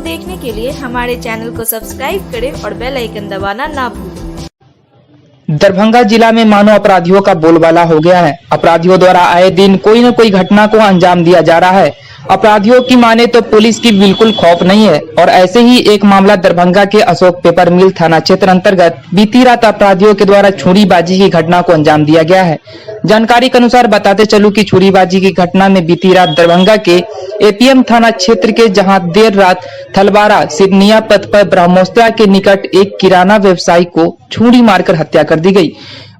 देखने के लिए हमारे चैनल को सब्सक्राइब करें और बेल आइकन दबाना ना भूलें। दरभंगा जिला में मानव अपराधियों का बोलबाला हो गया है। अपराधियों द्वारा आए दिन कोई न कोई घटना को अंजाम दिया जा रहा है। अपराधियों की माने तो पुलिस की बिल्कुल खौफ नहीं है और ऐसे ही एक मामला दरभंगा के अशोक पेपर मिल थाना क्षेत्र अंतर्गत बीती रात अपराधियों के द्वारा छुरीबाजी की घटना को अंजाम दिया गया है। जानकारी के अनुसार बताते चलूं कि छुरीबाजी की घटना में बीती रात दरभंगा के एपीएम थाना क्षेत्र के जहां देर रात थलवारा सिरनिया पथ पर ब्रह्मोत्सव के निकट एक किराना व्यवसायी को छुरी मारकर हत्या कर दी गई।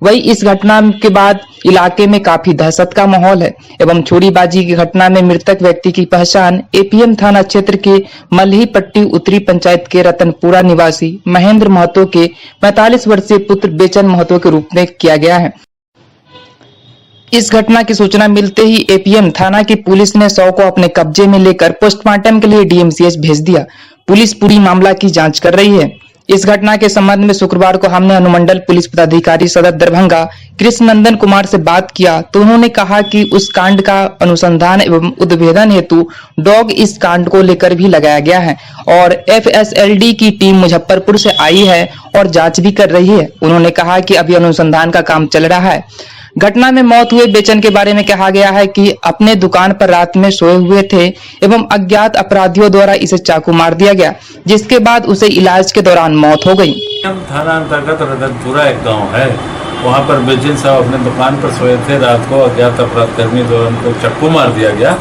वही इस घटना के बाद इलाके में काफी दहशत का माहौल है एवं छुरीबाजी की घटना में मृतक व्यक्ति की पहचान एपीएम थाना क्षेत्र के मल्ही पट्टी उत्तरी पंचायत के रतनपुरा निवासी महेंद्र महतो के 45 वर्षीय पुत्र बेचन महतो के रूप में किया गया है। इस घटना की सूचना मिलते ही एपीएम थाना की पुलिस ने शव को अपने कब्जे में लेकर पोस्टमार्टम के लिए डीएमसीएच भेज दिया। पुलिस पूरी मामला की जांच कर रही है। इस घटना के संबंध में शुक्रवार को हमने अनुमंडल पुलिस पदाधिकारी सदर दरभंगा कृष्ण नंदन कुमार से बात किया तो उन्होंने कहा कि उस कांड का अनुसंधान एवं उद्भेदन हेतु डॉग इस कांड को लेकर भी लगाया गया है और एफएसएलडी की टीम मुजफ्फरपुर से आई है और जांच भी कर रही है। उन्होंने कहा कि अभी अनुसंधान का काम चल रहा है। घटना में मौत हुए बेचन के बारे में कहा गया है कि अपने दुकान पर रात में सोए हुए थे एवं अज्ञात अपराधियों द्वारा इसे चाकू मार दिया गया, जिसके बाद उसे इलाज के दौरान मौत हो गई। थाना अंतर्गत रतनपुरा एक गांव है, वहां पर बेचन साहब अपने दुकान पर सोए थे। रात को अज्ञात अपराधकर्मी द्वारा उनको चाकू मार दिया गया।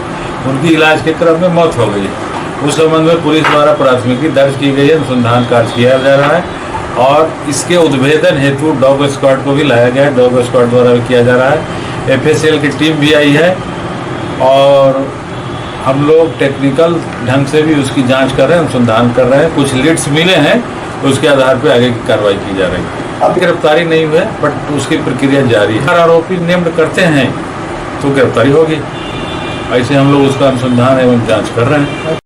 उनकी इलाज के क्रम में मौत हो गई। उस संबंध में पुलिस द्वारा प्राथमिकी दर्ज की गई है, अनुसंधान कार्य किया जा रहा है और इसके उद्भेदन हेतु डॉग स्क्वाड को भी लाया गया है। डॉग स्क्वाड द्वारा भी किया जा रहा है। एफएसएल की टीम भी आई है और हम लोग टेक्निकल ढंग से भी उसकी जांच कर रहे हैं, अनुसंधान कर रहे हैं। कुछ लीड्स मिले हैं, उसके आधार पर आगे की कार्रवाई की जा रही है। अब गिरफ्तारी नहीं हुई है बट उसकी प्रक्रिया जारी है। अगर आरोपी निम्न करते हैं तो गिरफ्तारी होगी। ऐसे हम लोग उसका अनुसंधान एवं जाँच कर रहे हैं।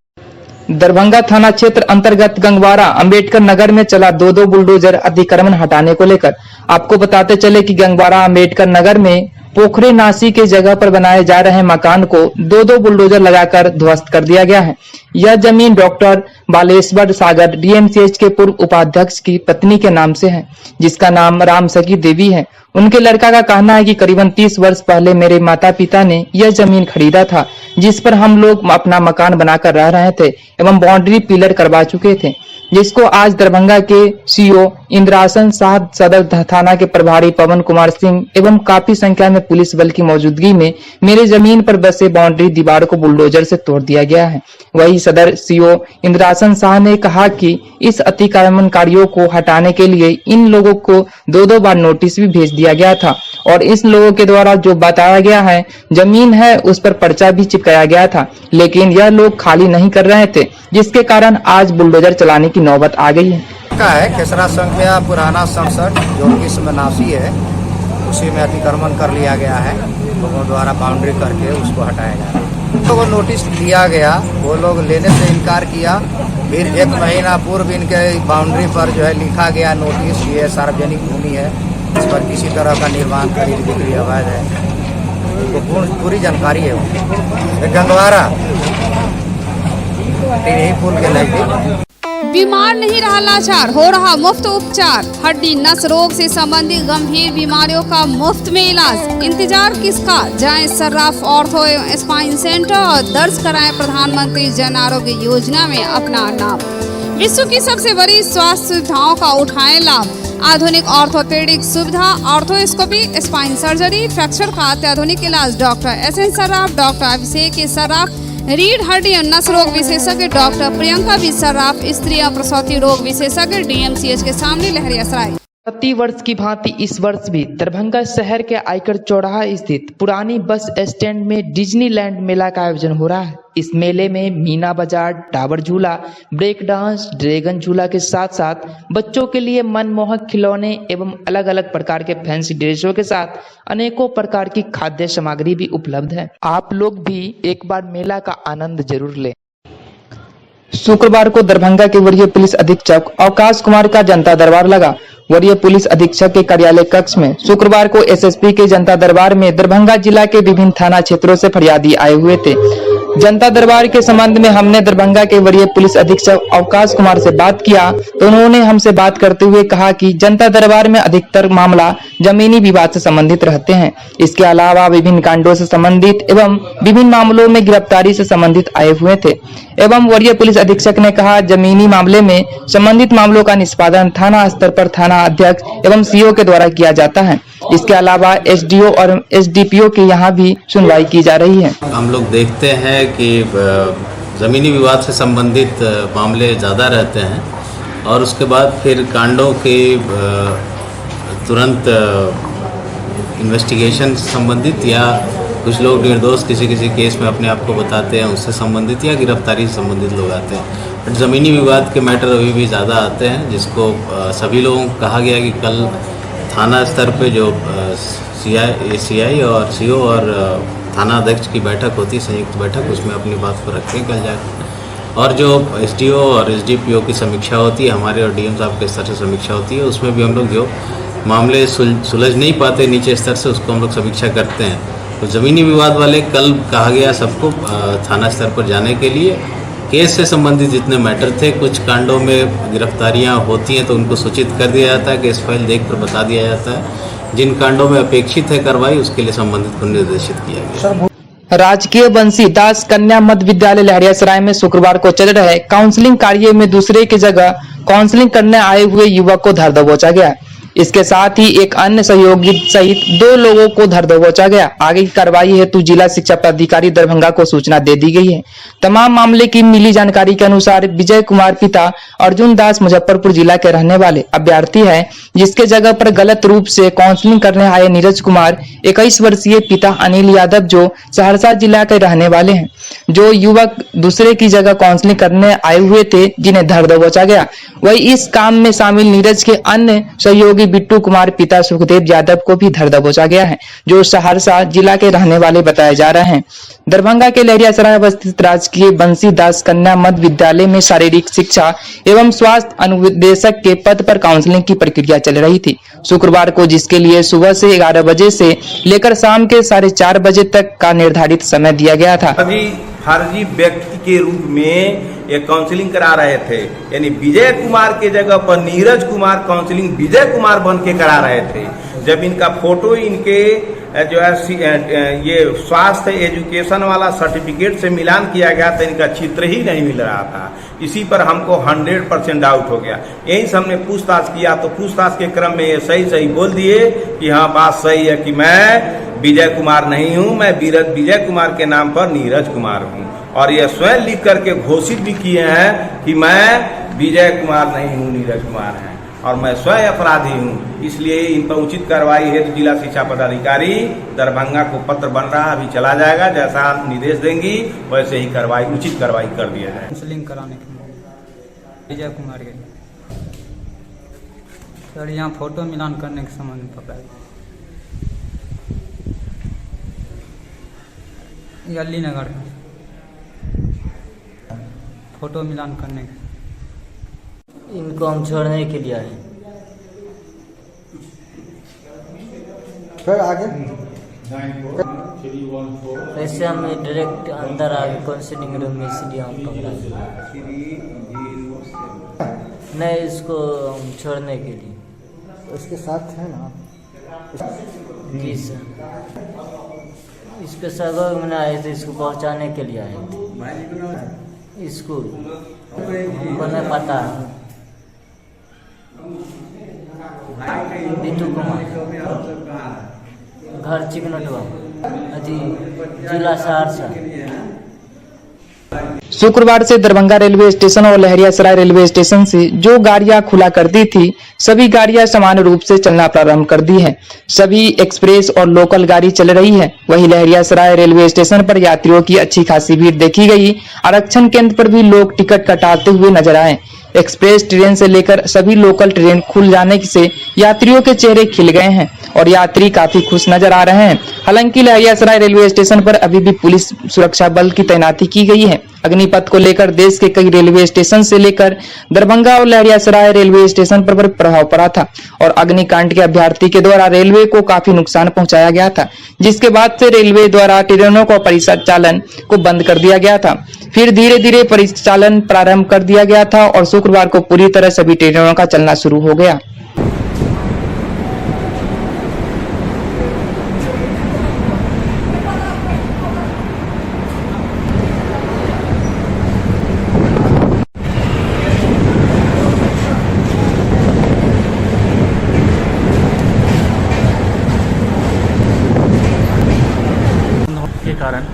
दरभंगा थाना क्षेत्र अंतर्गत गंगवारा अंबेडकर नगर में चला दो बुलडोजर अतिक्रमण हटाने को लेकर। आपको बताते चले कि गंगवारा अंबेडकर नगर में पोखरे नासी के जगह पर बनाए जा रहे मकान को दो बुलडोजर लगाकर ध्वस्त कर दिया गया है। यह जमीन डॉक्टर बालेश्वर सागर डीएमसीएच के पूर्व उपाध्यक्ष की पत्नी के नाम से है, जिसका नाम राम सखी देवी है। उनके लड़का का कहना है कि करीबन 30 वर्ष पहले मेरे माता पिता ने यह जमीन खरीदा था, जिस पर हम लोग अपना मकान बनाकर रह रहे थे एवं बाउंड्री पिलर करवा चुके थे, जिसको आज दरभंगा के सीओ इंद्रासन शाह, सदर थाना के प्रभारी पवन कुमार सिंह एवं काफी संख्या में पुलिस बल की मौजूदगी में मेरे जमीन पर बसे बाउंड्री दीवार को बुलडोजर से तोड़ दिया गया है। वही सदर सीओ इंद्रासन शाह ने कहा कि इस अतिक्रमणकारियों को हटाने के लिए इन लोगों को दो बार नोटिस भी भेज दिया गया था और इस लोगों के द्वारा जो बताया गया है जमीन है उस पर पर्चा भी चिपकाया गया था, लेकिन यह लोग खाली नहीं कर रहे थे, जिसके कारण आज बुलडोजर चलाने की नौबत आ गई है। का है खेसरा संख्या पुराना संसद जो कि इसमें नासी है, उसी में अतिक्रमण कर लिया गया है। लोगों द्वारा बाउंड्री करके उसको हटाया गया। तो नोटिस दिया गया, वो लोग लेने से इनकार किया। फिर 1 महीना पूर्व इनके बाउंड्री पर जो है लिखा गया नोटिस, ये सार्वजनिक भूमि है, इस पर किसी तरह का निर्माण खरीद बिक्री अवैध है। तो पूरी जानकारी है। गंगवारा पुल के नजदीक। बीमार नहीं रहा लाचार, हो रहा मुफ्त उपचार। हड्डी नस रोग से संबंधित गंभीर बीमारियों का मुफ्त में इलाज। इंतजार किसका, जाएं सर्राफ ऑर्थो एवं स्पाइन सेंटर और दर्ज कराएं प्रधानमंत्री जन आरोग्य योजना में अपना नाम। विश्व की सबसे बड़ी स्वास्थ्य सुविधाओं का उठाएं लाभ। आधुनिक ऑर्थोपेडिक सुविधा, ऑर्थोस्कोपी, स्पाइन सर्जरी, फ्रैक्चर का अत्याधुनिक इलाज। Doctor S N Sarraf, doctor Abhishek Sarraf, रीढ़ हड्डी और नस रोग विशेषज्ञ डॉक्टर प्रियंका बी सर्राफ, स्त्री और प्रसूति रोग विशेषज्ञ डीएमसीएच के सामने लहरियासराय। प्रति वर्ष की भांति इस वर्ष भी दरभंगा शहर के आयकर चौराहा स्थित पुरानी बस स्टैंड में डिज्नीलैंड मेला का आयोजन हो रहा है। इस मेले में मीना बाजार, टावर झूला, ब्रेक डांस, ड्रैगन झूला के साथ साथ बच्चों के लिए मनमोहक खिलौने एवं अलग अलग प्रकार के फैंसी ड्रेसों के साथ अनेकों प्रकार की खाद्य सामग्री भी उपलब्ध है। आप लोग भी एक बार मेला का आनंद जरूर लें। शुक्रवार को दरभंगा के वरीय पुलिस अधीक्षक अवकाश कुमार का जनता दरबार लगा। वरीय पुलिस अधीक्षक के कार्यालय कक्ष में शुक्रवार को एसएसपी के जनता दरबार में दरभंगा जिला के विभिन्न थाना क्षेत्रों से फरियादी आए हुए थे। जनता दरबार के संबंध में हमने दरभंगा के वरीय पुलिस अधीक्षक अवकाश कुमार से बात किया तो उन्होंने हमसे बात करते हुए कहा कि जनता दरबार में अधिकतर मामला जमीनी विवाद से संबंधित रहते हैं। इसके अलावा विभिन्न कांडों से संबंधित एवं विभिन्न मामलों में गिरफ्तारी से संबंधित आए हुए थे। एवं वरीय पुलिस अधीक्षक ने कहा जमीनी मामले में संबंधित मामलों का निष्पादन थाना स्तर पर थाना अध्यक्ष एवं सीओ के द्वारा किया जाता है। इसके अलावा एसडीओ और एसडीपीओ के यहाँ भी सुनवाई की जा रही है। हम लोग देखते हैं कि ज़मीनी विवाद से संबंधित मामले ज़्यादा रहते हैं और उसके बाद फिर कांडों के तुरंत इन्वेस्टिगेशन संबंधित या कुछ लोग निर्दोष किसी केस में अपने आप को बताते हैं उससे संबंधित या गिरफ्तारी से संबंधित लोग आते हैं। बट ज़मीनी विवाद के मैटर अभी भी ज़्यादा आते हैं जिसको सभी लोगों को कहा गया कि कल थाना स्तर पे जो सीआई और सीओ और थाना अध्यक्ष की बैठक होती है, संयुक्त बैठक, उसमें अपनी बात को रखें कल जाकर। और जो एसडीओ और एसडीपीओ की समीक्षा होती है हमारे और डीएम साहब के स्तर से समीक्षा होती है, उसमें भी हम लोग जो मामले सुलझ नहीं पाते नीचे स्तर से उसको हम लोग समीक्षा करते हैं। तो ज़मीनी विवाद वाले कल कहा गया सबको थाना स्तर पर जाने के लिए। केस से संबंधित जितने मैटर थे, कुछ कांडों में गिरफ्तारियां होती हैं तो उनको सूचित कर दिया जाता है, केस फाइल देखकर बता दिया जाता है। जिन कांडों में अपेक्षित है कार्रवाई उसके लिए संबंधित को निर्देशित किया गया। राजकीय बंसी दास कन्या मध्य विद्यालय लहरियासराय में शुक्रवार को चल रहे काउंसलिंग कार्य में दूसरे की जगह काउंसलिंग करने आए हुए युवक को धर दबोचा गया। इसके साथ ही एक अन्य सहयोगी सहित 2 लोगों को धर दबोचा गया। आगे की कार्रवाई हेतु जिला शिक्षा पदाधिकारी दरभंगा को सूचना दे दी गई है। तमाम मामले की मिली जानकारी के अनुसार विजय कुमार पिता अर्जुन दास मुजफ्फरपुर जिला के रहने वाले अभ्यर्थी है, जिसके जगह पर गलत रूप से काउंसलिंग करने आए नीरज कुमार 21 वर्षीय पिता अनिल यादव जो सहरसा जिला के रहने वाले हैं। जो युवक दूसरे की जगह काउंसलिंग करने आए हुए थे जिन्हें धर दबोचा गया, वही इस काम में शामिल नीरज के अन्य सहयोगी बिट्टू कुमार पिता सुखदेव यादव को भी धर दबोचा गया है, जो सहरसा जिला के रहने वाले बताए जा रहे हैं। दरभंगा के लहरियासराय स्थित राजकीय बंसी दास कन्या मध्य विद्यालय में शारीरिक शिक्षा एवं स्वास्थ्य अनुदेशक के पद पर काउंसलिंग की प्रक्रिया चल रही थी शुक्रवार को, जिसके लिए सुबह से 11 बजे से लेकर शाम के 4:30 बजे तक का निर्धारित समय दिया गया था। फर्जी व्यक्ति के रूप में ये काउंसलिंग करा रहे थे, यानी विजय कुमार के जगह पर नीरज कुमार काउंसलिंग विजय कुमार बन के करा रहे थे। जब इनका फोटो इनके जो है ये स्वास्थ्य एजुकेशन वाला सर्टिफिकेट से मिलान किया गया तो इनका चित्र ही नहीं मिल रहा था। इसी पर हमको 100% डाउट हो गया। यहीं से हमने पूछताछ किया तो पूछताछ के क्रम में ये सही बोल दिए कि हाँ बात सही है कि मैं विजय कुमार नहीं हूँ, मैं विजय कुमार के नाम पर नीरज कुमार हूँ। और ये स्वयं लिख करके घोषित भी किए हैं कि मैं विजय कुमार नहीं हूँ, नीरज कुमार हैं और मैं स्वयं अपराधी हूँ। इसलिए इन पर उचित कार्रवाई हेतु जिला शिक्षा पदाधिकारी दरभंगा को पत्र बन रहा अभी चला जाएगा। जैसा आप निर्देश देंगी वैसे ही उचित कार्रवाई कर दिया जाए। काउंसलिंग कराने के विजय कुमार के सर यहाँ फोटो मिलान करने के संबंध में पकड़ा अली नगर में फोटो मिलान करने के इनको हम छोड़ने के लिए आए। फिर आगे वैसे हम डायरेक्ट अंदर आगे काउंसलिंग रूम में इसलिए हम पकड़ा नहीं, इसको हम छोड़ने के लिए। उसके साथ है ना जी सर, इसके सगों में आए थे, इसको पहुंचाने के लिए आए थे स्कूल। हमको नहीं पता बिट्टू कुमार घर चिकनटवा अजी जिला सहरसा। शुक्रवार से दरभंगा रेलवे स्टेशन और लहरियासराय रेलवे स्टेशन से जो गाड़ियां खुला करती थी सभी गाड़ियां समान रूप से चलना प्रारंभ कर दी है। सभी एक्सप्रेस और लोकल गाड़ी चल रही है। वहीं लहरियासराय रेलवे स्टेशन पर यात्रियों की अच्छी खासी भीड़ देखी गई। आरक्षण केंद्र पर भी लोग टिकट कटाते हुए नजर आए। एक्सप्रेस ट्रेन से लेकर सभी लोकल ट्रेन खुल जाने से यात्रियों के चेहरे खिल गए हैं और यात्री काफी खुश नजर आ रहे हैं। हालांकि लहरियासराय रेलवे स्टेशन पर अभी भी पुलिस सुरक्षा बल की तैनाती की गई है। अग्निपथ को लेकर देश के कई रेलवे स्टेशन से लेकर दरभंगा और लहरियासराय रेलवे स्टेशन पर प्रभाव पड़ा था और अग्निकांड के अभ्यर्थी के द्वारा रेलवे को काफी नुकसान पहुंचाया गया था, जिसके बाद से रेलवे द्वारा ट्रेनों का परिचालन को बंद कर दिया गया था। फिर धीरे धीरे परिचालन प्रारंभ कर दिया गया था और शुक्रवार को पूरी तरह सभी ट्रेनों का चलना शुरू हो गया। के कारण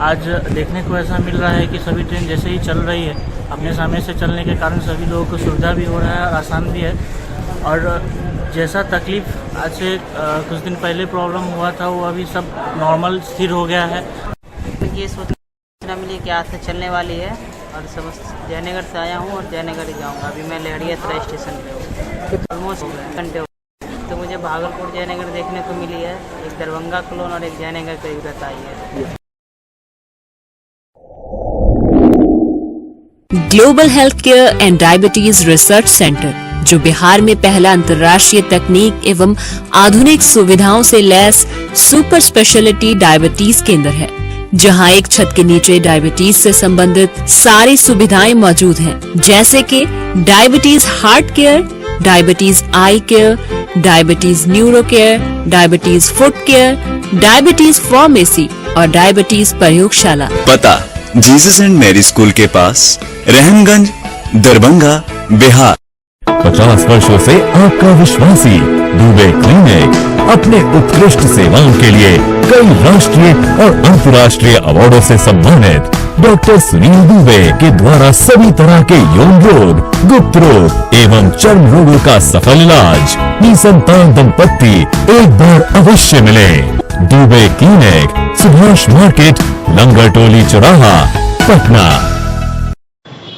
आज देखने को ऐसा मिल रहा है कि सभी ट्रेन जैसे ही चल रही है अपने समय से चलने के कारण सभी लोगों को सुविधा भी हो रहा है और आसान भी है। और जैसा तकलीफ आज से कुछ दिन पहले प्रॉब्लम हुआ था वो अभी सब नॉर्मल स्थिर हो गया है। ये सूचना मिली कि आज से चलने वाली है और सब जयनगर से आया हूँ और जयनगर ही जाऊँगा। अभी मैं लहरियासराय स्टेशन पे हूँ, ऑलमोस्ट घंटे हो गए। तो मुझे भागलपुर जयनगर देखने को मिली है, एक दरभंगा क्लोन और एक जयनगर की जरूरत आई है। Global health care and diabetes research centre, जो बिहार में पहला अंतर्राष्ट्रीय तकनीक एवं आधुनिक सुविधाओं से लैस सुपर स्पेशलिटी डायबिटीज केंद्र है, जहां एक छत के नीचे डायबिटीज से संबंधित सारी सुविधाएं मौजूद हैं, जैसे कि diabetes heart care, diabetes eye care, diabetes neuro care, diabetes foot care, diabetes pharmacy और डायबिटीज प्रयोगशाला। पता जीसस एंड मैरी स्कूल के पास, रहमगंज, दरभंगा, बिहार। 50 वर्षों से आपका विश्वासी दुबे क्लिनिक अपने उत्कृष्ट सेवाओं के लिए कई राष्ट्रीय और अंतर्राष्ट्रीय अवार्डों से सम्मानित डॉक्टर सुनील दुबे के द्वारा सभी तरह के यौन रोग, गुप्त रोग एवं चर्म रोगों का सफल इलाज। निसंतान दंपत्ति एक बार अवश्य मिले। दुबे क्लिनिक, सुभाष मार्केट, लंगर टोली चौराहा, पटना।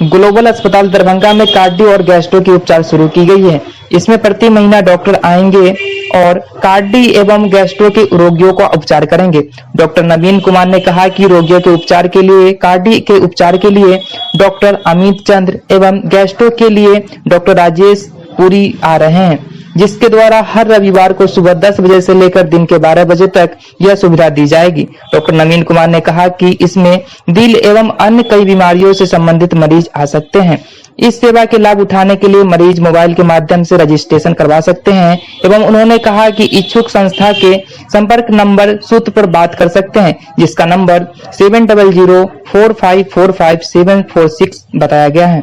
ग्लोबल अस्पताल दरभंगा में कार्डियो और गैस्ट्रो की उपचार शुरू की गई है। इसमें प्रति महीना डॉक्टर आएंगे और कार्डी एवं गैस्ट्रो के रोगियों का उपचार करेंगे। डॉक्टर नवीन कुमार ने कहा कि रोगियों के उपचार के लिए, कार्डी के उपचार के लिए डॉक्टर अमित चंद्र एवं गैस्ट्रो के लिए डॉक्टर राजेश पुरी आ रहे हैं, जिसके द्वारा हर रविवार को सुबह 10 बजे से लेकर दिन के 12 बजे तक यह सुविधा दी जाएगी। डॉक्टर नवीन कुमार ने कहा कि इसमें दिल एवं अन्य कई बीमारियों से संबंधित मरीज आ सकते हैं। इस सेवा के लाभ उठाने के लिए मरीज मोबाइल के माध्यम से रजिस्ट्रेशन करवा सकते हैं एवं उन्होंने कहा कि इच्छुक संस्था के संपर्क नंबर सूत्र पर बात कर सकते हैं, जिसका नंबर 7004545746 बताया गया है।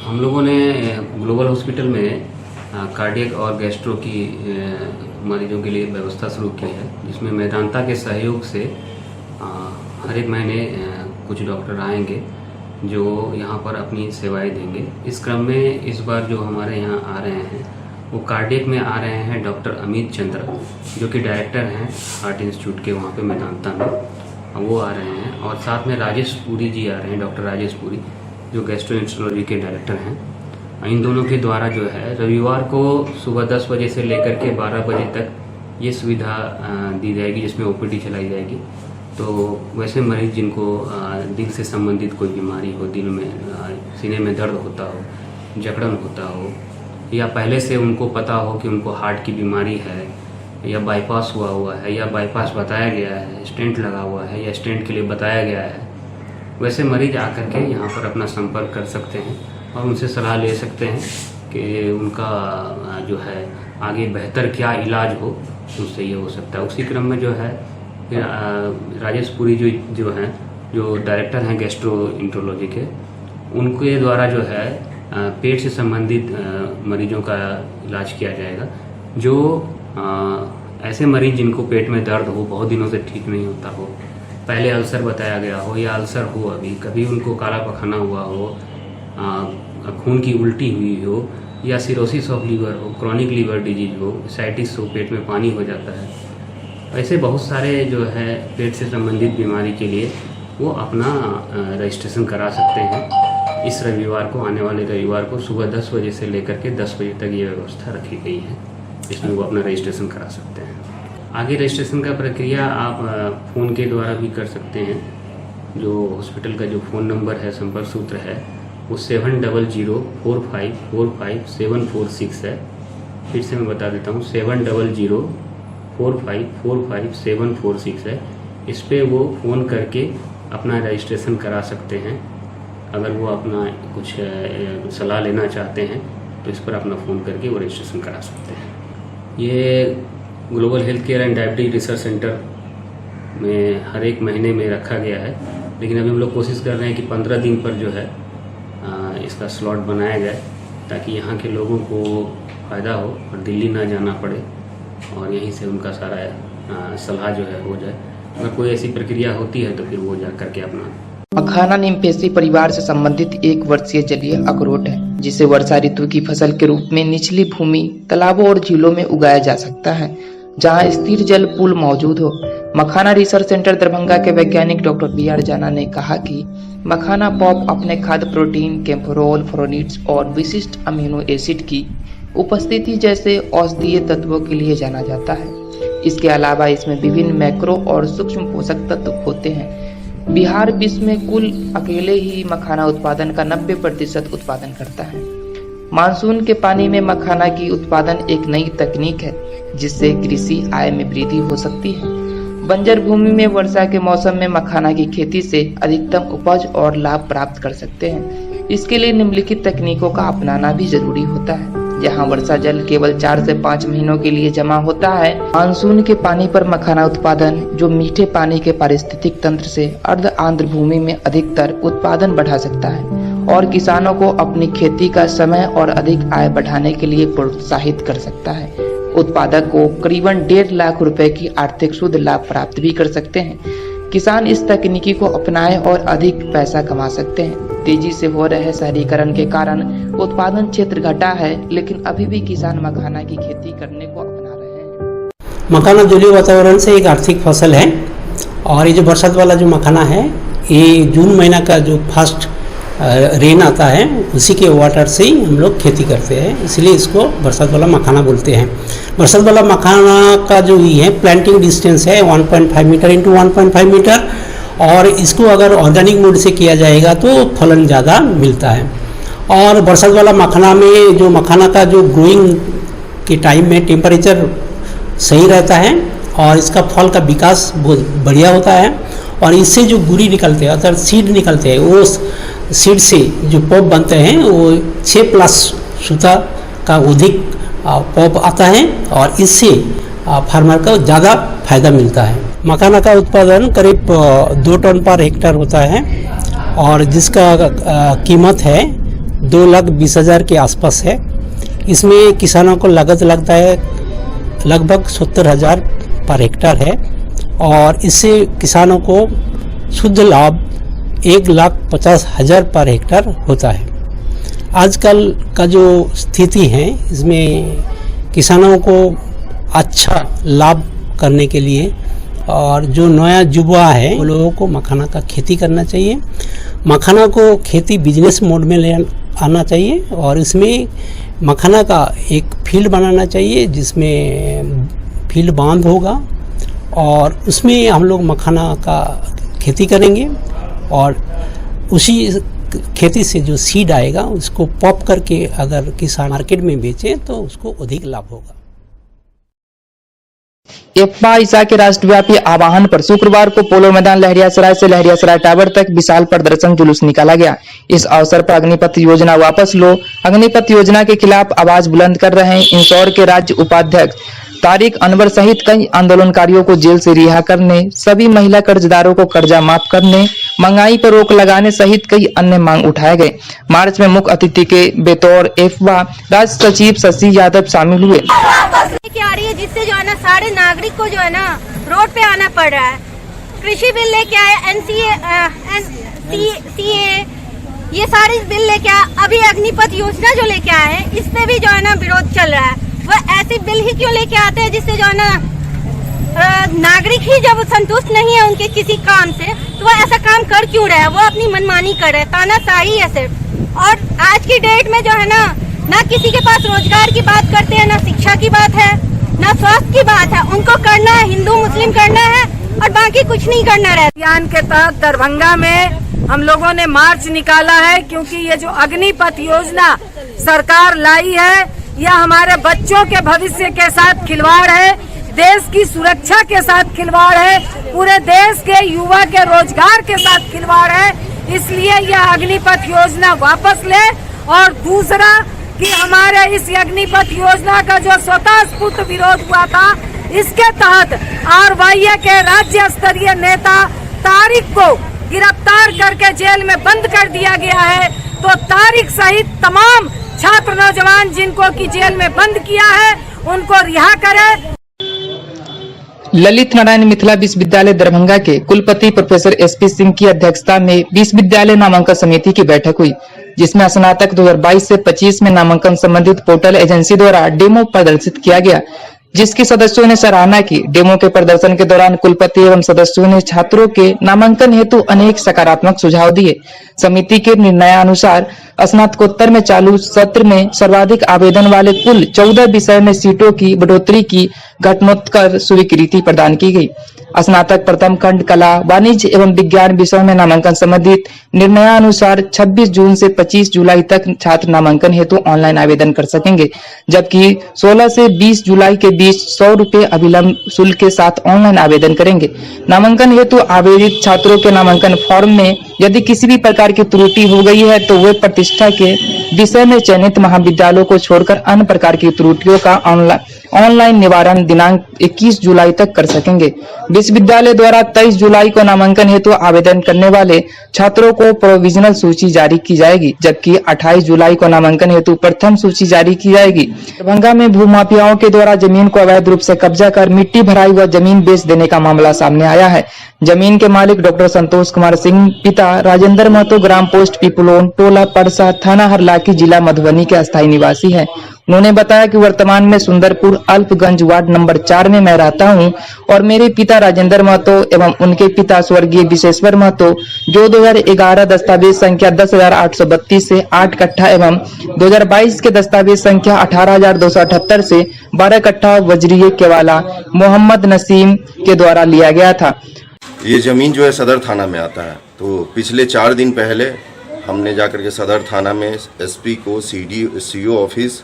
हम लोगों ने ग्लोबल हॉस्पिटल में कार्डियक और गैस्ट्रो की मरीजों के लिए व्यवस्था शुरू की है, जिसमें मेदांता के सहयोग से हर एक महीने कुछ डॉक्टर आएंगे जो यहाँ पर अपनी सेवाएं देंगे। इस क्रम में इस बार जो हमारे यहाँ आ रहे हैं वो कार्डियक में आ रहे हैं डॉक्टर अमित चंद्र, जो कि डायरेक्टर हैं हार्ट इंस्टीट्यूट के वहाँ पे मेदांता में, वो आ रहे हैं। और साथ में राजेश पुरी जी आ रहे हैं, डॉक्टर राजेश पुरी, जो गैस्ट्रोएंटरोलॉजी के डायरेक्टर हैं। इन दोनों के द्वारा जो है रविवार को सुबह 10 बजे से लेकर के 12 बजे तक ये सुविधा दी जाएगी, जिसमें ओपीडी चलाई जाएगी। तो वैसे मरीज जिनको दिल से संबंधित कोई बीमारी हो, दिल में सीने में दर्द होता हो, जकड़न होता हो, या पहले से उनको पता हो कि उनको हार्ट की बीमारी है, या बाईपास हुआ है, या बाईपास बताया गया है, स्टेंट लगा हुआ है या स्टेंट के लिए बताया गया है, वैसे मरीज आकर के यहाँ पर अपना संपर्क कर सकते हैं और उनसे सलाह ले सकते हैं कि उनका जो है आगे बेहतर क्या इलाज हो, उससे ये हो सकता है। उसी क्रम में जो है राजेश पुरी जो हैं, जो डायरेक्टर हैं गैस्ट्रोएंटरोलॉजी के, उनके द्वारा जो है पेट से संबंधित मरीजों का इलाज किया जाएगा। जो ऐसे मरीज जिनको पेट में दर्द हो, बहुत दिनों से ठीक नहीं होता हो, पहले अल्सर बताया गया हो या अल्सर हो, अभी कभी उनको काला पखाना हुआ हो, खून की उल्टी हुई हो, या सिरोसिस ऑफ लीवर हो, क्रॉनिक लीवर डिजीज हो, साइटिस हो, पेट में पानी हो जाता है, ऐसे बहुत सारे जो है पेट से संबंधित बीमारी के लिए वो अपना रजिस्ट्रेशन करा सकते हैं। इस रविवार को, आने वाले रविवार को सुबह 10 बजे से लेकर के 10 बजे तक ये व्यवस्था रखी गई है, इसमें वो अपना रजिस्ट्रेशन करा सकते हैं। आगे रजिस्ट्रेशन का प्रक्रिया आप फ़ोन के द्वारा भी कर सकते हैं, जो हॉस्पिटल का जो फ़ोन नंबर है, संपर्क सूत्र है, वो 7004545746 है। फिर से मैं बता देता हूँ, 7004545746 है। इस पे वो फ़ोन करके अपना रजिस्ट्रेशन करा सकते हैं। अगर वो अपना कुछ सलाह लेना चाहते हैं तो इस पर अपना फ़ोन करके वो रजिस्ट्रेशन करा सकते हैं। ये global health care and diabetes research centre में हर एक महीने में रखा गया है, लेकिन अभी हम लोग कोशिश कर रहे हैं कि 15 दिन पर जो है इसका स्लॉट बनाया जाए, ताकि यहाँ के लोगों को फ़ायदा हो और दिल्ली ना जाना पड़े और यहीं से उनका सारा सलाह जो है हो जाए। अगर कोई ऐसी प्रक्रिया होती है तो फिर वो जा करके अपना। मखाना निम्फेसी परिवार से संबंधित 1 वर्षीय जलीय अखरोट है, जिसे वर्षा ऋतु की फसल के रूप में निचली भूमि, तालाबों और झीलों में उगाया जा सकता है, जहां स्थिर जल पुल मौजूद हो। मखाना रिसर्च सेंटर दरभंगा के वैज्ञानिक डॉक्टर बी.आर. जाना ने कहा कि मखाना पॉप अपने खाद्य प्रोटीन, कैम्फोरोल, फ्लोरिड्स और विशिष्ट अमीनो एसिड की उपस्थिति जैसे औषधीय तत्वों के लिए जाना जाता है। इसके अलावा इसमें विभिन्न मैक्रो और सूक्ष्म पोषक तत्व होते हैं। बिहार विश्व में कुल अकेले ही मखाना उत्पादन का 90% उत्पादन करता है। मानसून के पानी में मखाना की उत्पादन एक नई तकनीक है, जिससे कृषि आय में वृद्धि हो सकती है। बंजर भूमि में वर्षा के मौसम में मखाना की खेती से अधिकतम उपज और लाभ प्राप्त कर सकते हैं। इसके लिए निम्नलिखित तकनीकों का अपनाना भी जरूरी होता है। जहां वर्षा जल केवल 4 से 5 महीनों के लिए जमा होता है, मानसून के पानी पर मखाना उत्पादन, जो मीठे पानी के पारिस्थितिक तंत्र से अर्ध आर्द्र भूमि में अधिकतर उत्पादन बढ़ा सकता है और किसानों को अपनी खेती का समय और अधिक आय बढ़ाने के लिए प्रोत्साहित कर सकता है। उत्पादक को करीबन 1.5 लाख रुपए की आर्थिक शुद्ध लाभ प्राप्त भी कर सकते हैं। किसान इस तकनीकी को अपनाए और अधिक पैसा कमा सकते हैं। तेजी से हो रहे शहरीकरण के कारण उत्पादन क्षेत्र घटा है, लेकिन अभी भी किसान मखाना की खेती करने को अपना रहे हैं। मखाना जलीय वातावरण से एक आर्थिक फसल है और ये जो बरसात वाला जो मखाना है, ये जून महीना का जो फर्स्ट रेन आता है उसी के वाटर से ही हम लोग खेती करते हैं, इसलिए इसको बरसात वाला मखाना बोलते हैं। बरसात वाला मखाना का जो ये है प्लांटिंग डिस्टेंस है 1.5 मीटर इंटू 1.5 मीटर, और इसको अगर ऑर्गेनिक मोड से किया जाएगा तो फलन ज़्यादा मिलता है। और बरसात वाला मखाना में जो मखाना का जो ग्रोइंग के टाइम में टेम्परेचर सही रहता है और इसका फल का विकास बहुत बढ़िया होता है। और इससे जो गुरी निकलते हैं अर्थात सीड निकलते हैं, वो सीड से जो पॉप बनते हैं वो 6+ सूता का अधिक पॉप आता है और इससे फार्मर को ज़्यादा फायदा मिलता है। मखाना का उत्पादन करीब 2 टन पर हेक्टर होता है और जिसका कीमत है 2,20,000 के आसपास है। इसमें किसानों को लागत लगता है लगभग 70,000 पर हेक्टर है और इससे किसानों को शुद्ध लाभ 1,50,000 पर हेक्टर होता है। आजकल का जो स्थिति है इसमें किसानों को अच्छा लाभ करने के लिए और जो नया युवा है वो लोगों को मखाना का खेती करना चाहिए। मखाना को खेती बिजनेस मोड में ले आना चाहिए और इसमें मखाना का एक फील्ड बनाना चाहिए जिसमें फील्ड बांध होगा और उसमें हम लोग मखाना का खेती करेंगे और उसी खेती से जो सीड आएगा उसको पॉप करके अगर किसान मार्केट में बेचे तो उसको अधिक लाभ होगा। एफपा ईसा के राष्ट्रव्यापी आह्वान पर शुक्रवार को पोलो मैदान लहरियासराय से लहरियासराय टावर तक विशाल प्रदर्शन जुलूस निकाला गया। इस अवसर पर अग्निपथ योजना वापस लो, अग्निपथ योजना के खिलाफ आवाज बुलंद कर रहे इंदौर के राज्य उपाध्यक्ष तारिक अनवर सहित कई आंदोलनकारियों को जेल से रिहा करने, सभी महिला कर्जदारों को कर्जा माफ करने, महंगाई पर रोक लगाने सहित कई अन्य मांग उठाए गए। मार्च में मुख्य अतिथि के बतौर एफवा राज्य सचिव शशि यादव शामिल हुए। क्या आ रही है जिससे जो है ना सारे नागरिक को जो है ना रोड पे आना पड़ रहा है। कृषि बिल लेके आए, सीए, ये सारे बिल लेके आए। अभी अग्निपथ योजना जो लेके आए हैं इस पे भी जो है ना विरोध चल रहा है। वो ऐसे बिल ही क्यों लेके आते हैं जिससे जो है ना नागरिक ही जब संतुष्ट नहीं है उनके किसी काम से तो वो ऐसा काम कर क्यों रहा है। वो अपनी मनमानी कर रहे हैं, तानाशाही है सिर्फ। और आज की डेट में जो है ना किसी के पास रोजगार की बात करते हैं, ना शिक्षा की बात है, ना स्वास्थ्य की बात है। उनको करना है, हिंदू मुस्लिम करना है, और बाकी कुछ नहीं करना रहता। अभियान के तहत दरभंगा में हम लोगों ने मार्च निकाला है, क्योंकि ये जो अग्निपथ योजना सरकार लाई है यह हमारे बच्चों के भविष्य के साथ खिलवाड़ है, देश की सुरक्षा के साथ खिलवाड़ है, पूरे देश के युवा के रोजगार के साथ खिलवाड़ है। इसलिए यह अग्निपथ योजना वापस ले। और दूसरा कि हमारे इस अग्निपथ योजना का जो स्वतःस्फूर्त विरोध हुआ था, इसके तहत RYA के राज्य स्तरीय नेता तारिक को गिरफ्तार करके जेल में बंद कर दिया गया है। तो तारिक सहित तमाम छात्र नौजवान जिनको की जेल में बंद किया है उनको रिहा करे। ललित नारायण मिथिला विश्वविद्यालय दरभंगा के कुलपति प्रोफेसर SP सिंह की अध्यक्षता में विश्वविद्यालय नामांकन समिति की बैठक हुई, जिसमें स्नातक 2022 से 25 में नामांकन संबंधित पोर्टल एजेंसी द्वारा डेमो प्रदर्शित किया गया, जिसके सदस्यों ने सराहना की। डेमो के प्रदर्शन के दौरान कुलपति एवं सदस्यों ने छात्रों के नामांकन हेतु अनेक सकारात्मक सुझाव दिए। समिति के निर्णयानुसार स्नातकोत्तर में चालू सत्र में सर्वाधिक आवेदन वाले कुल 14 विषय में सीटों की बढ़ोतरी की घटनोत्कच स्वीकृति प्रदान की गई। स्नातक प्रथम खंड कला, वाणिज्य एवं विज्ञान विषयों में नामांकन संबंधित निर्णयानुसार 26 जून से 25 जुलाई तक छात्र नामांकन हेतु ऑनलाइन आवेदन कर सकेंगे, जबकि 16 से 20 जुलाई के बीच 100 रुपए अविलंब शुल्क के साथ ऑनलाइन आवेदन करेंगे। नामांकन हेतु आवेदित छात्रों के नामांकन फॉर्म में यदि किसी भी प्रकार की त्रुटि हो गई है तो वे प्रतिष्ठा के विषय में चयनित महाविद्यालयों को छोड़कर अन्य प्रकार की त्रुटियों का ऑनलाइन निवारण दिनांक 21 जुलाई तक कर सकेंगे। विश्वविद्यालय द्वारा 23 जुलाई को नामांकन हेतु आवेदन करने वाले छात्रों को प्रोविजनल सूची जारी की जाएगी, जबकि 28 जुलाई को नामांकन हेतु प्रथम सूची जारी की जाएगी। दरभंगा में भूमाफियाओं के द्वारा जमीन को अवैध रूप से कब्जा कर मिट्टी भराई हुआ जमीन बेच देने का मामला सामने आया है। जमीन के मालिक डॉक्टर संतोष कुमार सिंह पिता राजेंद्र महतो ग्राम पोस्ट पिपलोन, टोला परसा, थाना हरलाखी, जिला मधुबनी के अस्थायी निवासी है। उन्होंने बताया कि वर्तमान में सुंदरपुर अल्पगंज वार्ड नंबर 4 में मैं रहता हूं और मेरे पिता राजेंद्र महतो एवं उनके पिता स्वर्गीय विशेश्वर महतो जो 2011 दस्तावेज संख्या 10,832 से 8 कट्ठा एवं 2022 के दस्तावेज संख्या 18,278 से 12 कट्ठा वजरीय केवाला मोहम्मद नसीम के द्वारा लिया गया था। ये जमीन जो है सदर थाना में आता है। तो पिछले 4 दिन पहले हमने जाकर के सदर थाना में SP को CO office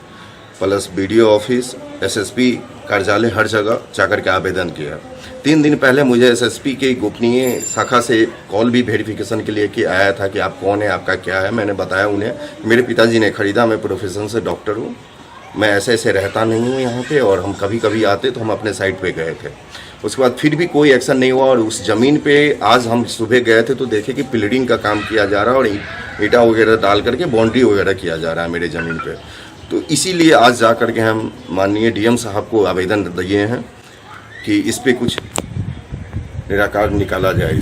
plus BDO office, SSP कार्यालय हर जगह जाकर के आवेदन किया। 3 दिन पहले मुझे SSP की गोपनीय शाखा से कॉल भी वेरिफिकेशन के लिए कि आया था कि आप कौन है, आपका क्या है। मैंने बताया उन्हें मेरे पिताजी ने खरीदा, मैं प्रोफेशन से डॉक्टर हूँ, मैं ऐसे रहता नहीं हूँ यहाँ पे, और हम कभी कभी आते तो हम अपने साइट पे गए थे। उसके बाद फिर भी कोई एक्शन नहीं हुआ और उस ज़मीन पे आज हम सुबह गए थे तो देखे कि पिलरिंग का काम किया जा रहा है और ईटा वगैरह डाल करके बाउंड्री वगैरह किया जा रहा है मेरे ज़मीन पे। तो इसीलिए आज जा करके हम माननीय DM साहब को आवेदन दिए हैं कि इस पे कुछ निराकार निकाला जाए।